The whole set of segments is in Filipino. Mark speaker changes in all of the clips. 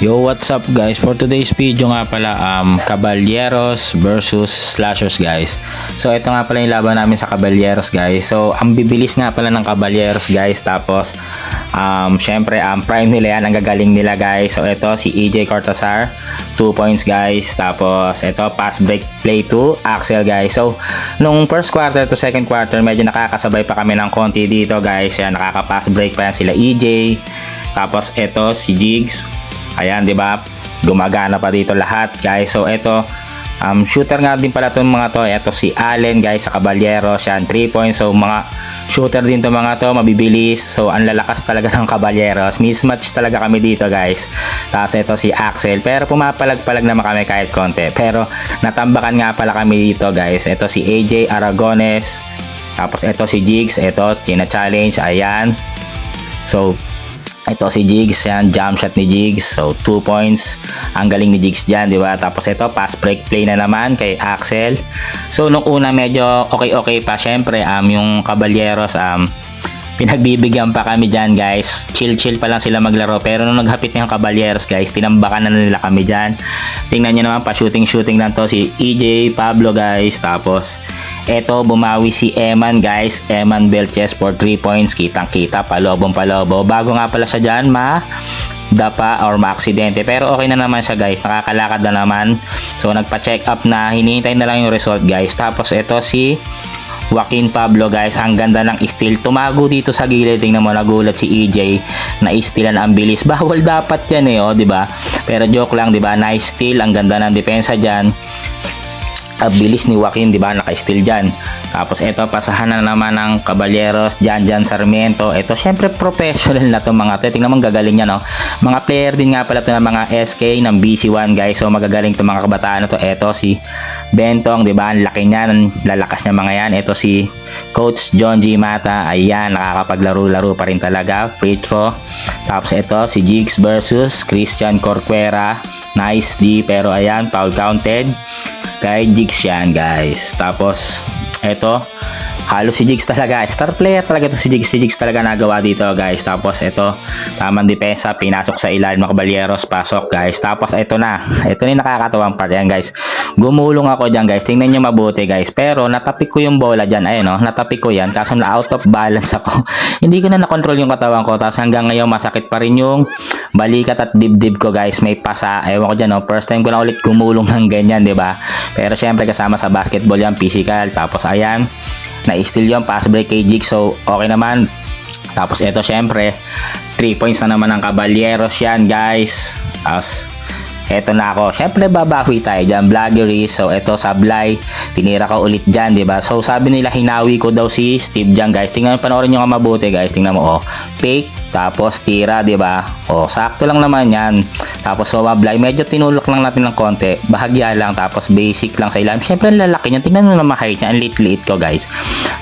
Speaker 1: Yo, what's up guys? For today's video nga pala, Caballeros versus Slashers guys. So ito nga pala yung laban namin sa Caballeros guys. So ang bibilis nga pala ng Caballeros guys. Tapos syempre prime nila yan, ang gagaling nila guys. So ito si EJ Cortazar, 2 points guys. Tapos ito pass break play to Axel guys. So nung first quarter to second quarter, medyo nakakasabay pa kami ng konti dito guys. Yan, nakaka-pass break pa yan sila EJ. Tapos ito si Jigs. Ayan, 'di ba? Gumagana pa dito lahat, guys. So ito shooter nga din pala tong mga to. Ito si Allen, guys, sa Caballeros, yan 3 points. So mga shooter din tong mga to, mabibilis. So ang lalakas talaga ng Caballeros. Mismatch talaga kami dito, guys. Tapos ito si Axel, pero pumapalag-palag naman kami kahit konti. Pero natambakan nga pala kami dito, guys. Ito si AJ Aragones. Tapos ito si Jigs, ito china-challenge, ayan. So ito si Jigs, yan, jump shot ni Jigs. So 2 points. Ang galing ni Jigs diyan, 'di ba? Tapos ito pass break play na naman kay Axel. So nung una medyo okay pa, syempre yung Caballeros pinagbibigyan pa kami diyan, guys. Chill pa lang sila maglaro, pero nung naghapit ng Caballeros, guys, tinambakan na nila kami diyan. Tingnan niyo naman, pa shooting lang to si EJ Pablo, guys. Tapos eto bumawi si Eman, guys. Eman Belches for 3 points. Kitang-kita, palobong palobo. Bago nga pala siya diyan dapa or maaksidente, pero okay na naman siya, guys. Nakakalakad na naman. So nagpa-check up na, hinihintay na lang yung result, guys. Tapos ito si Joaquin Pablo, guys, ang ganda ng steal. Tumago dito sa gilid, tingnan mo, nagulat si EJ na stealan ang bilis. Bawal dapat yan oh, 'di ba? Pero joke lang, 'di ba? Nice steal, ang ganda ng depensa diyan. Ang bilis ni Joaquin, 'di ba? Naka-steal diyan. Tapos ito, pasahan na naman ng Caballeros, Jan Sarmiento. Ito syempre professional na 'to mga 'to. Tingnan mo, gagaling niya, no. Mga player din nga pala 'to ng mga SK ng BC1, guys. So magagaling 'to mga kabataan na 'to. Ito si Bentong, 'di ba? Ang laki niya, lalakas niya mga yan. Ito si Coach John G. Mata. Ayan, nakakapaglaro-laro pa rin talaga. Free throw. Tapos ito si Jigs versus Christian Corcuera. Nice D, pero ayan, foul counted kay Jigs yan, guys. Tapos eto, halos si Jigs talaga, star player talaga to si Jigs talaga nagawa dito, guys. Tapos ito, tamang depensa, pinasok sa ilalim ng Caballeros, pasok, guys. Tapos ito na yung nakakatawang part yan, guys. Gumulong ako dyan, guys, tingnan nyo mabuti, guys. Pero natapik ko yung bola dyan, ayun, no, natapik ko yan, kaso na out of balance ako. Hindi ko na nakontrol yung katawan ko, tapos hanggang ngayon masakit pa rin yung balikat at dibdib ko, guys. May pasa, ewan ko dyan, no, first time ko na ulit gumulong ng ganyan, diba? Pero syempre kasama sa basketball yan, physical. Tapos ayan, na-steal yung pass break kay Jigs, so okay naman. Tapos ito syempre 3 points na naman ng Caballeros yan, guys. Tapos eto na ako, syempre babawi tayo dyan, Blaggery. So eto sablay, tinira ko ulit dyan, diba? So sabi nila hinawi ko daw si Steve dyan, guys. Tingnan, panoorin nyo nga mabuti, guys. Tingnan mo, oh, fake, tapos tira, diba? Oh, sakto lang naman yan. Tapos so mablay, medyo tinulak lang natin ng konti, bahagya lang, tapos basic lang sa ilalim. Syempre ang lalaki niya, tingnan mo naman height niya, ang liit ko, guys.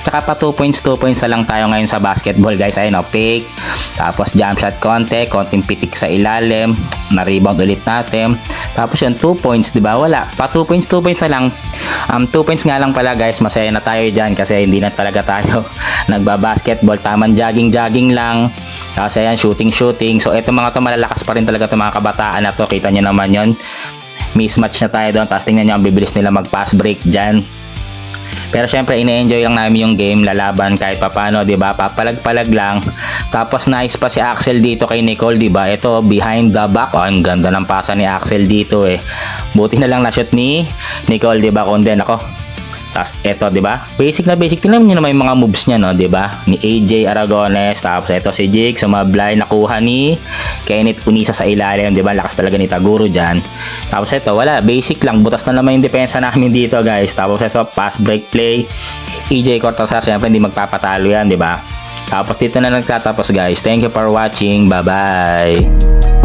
Speaker 1: Tsaka pa 2 points na lang tayo ngayon sa basketball, guys. Ayun, oh, fake, tapos jump shot konting pitik sa ilalim, na rebound ulit natin. Tapos yung 2 points, diba? Wala pa, 2 points na lang. 2 points nga lang pala, guys. Masaya na tayo dyan kasi hindi na talaga tayo nagbabasketball, tamang jogging lang. Tapos ayan, shooting. So eto mga to, malalakas pa rin talaga to mga kabataan na to. Kita nyo naman yon, mismatch na tayo doon. Tapos tingnan nyo, ang bibilis nila mag pass break dyan. Pero syempre ine-enjoy lang namin yung game, lalaban kahit papano, 'di ba? Papalag-palag lang. Tapos nice pa si Axel dito kay Nicole, 'di ba? Ito behind the back. Oh, ang ganda ng pasa ni Axel dito eh. Buti na lang na shoot ni Nicole, 'di ba? Kundi ako. Tapos eto, 'di ba? Basic na basic. Tingnan niyo naman yung mga moves niya, no, 'di ba? Ni AJ Aragones. Tapos eto si Jake, sumablay, nakuha ni Kenneth Unisa sa ilalim, 'di ba? Lakas talaga ni Taguro diyan. Tapos eto, wala, basic lang. Butas na naman yung depensa namin dito, guys. Tapos eto, pass break play. EJ Cortazar, syempre hindi magpapatalo 'yan, 'di ba? Tapos dito na nagtatapos, guys. Thank you for watching. Bye-bye.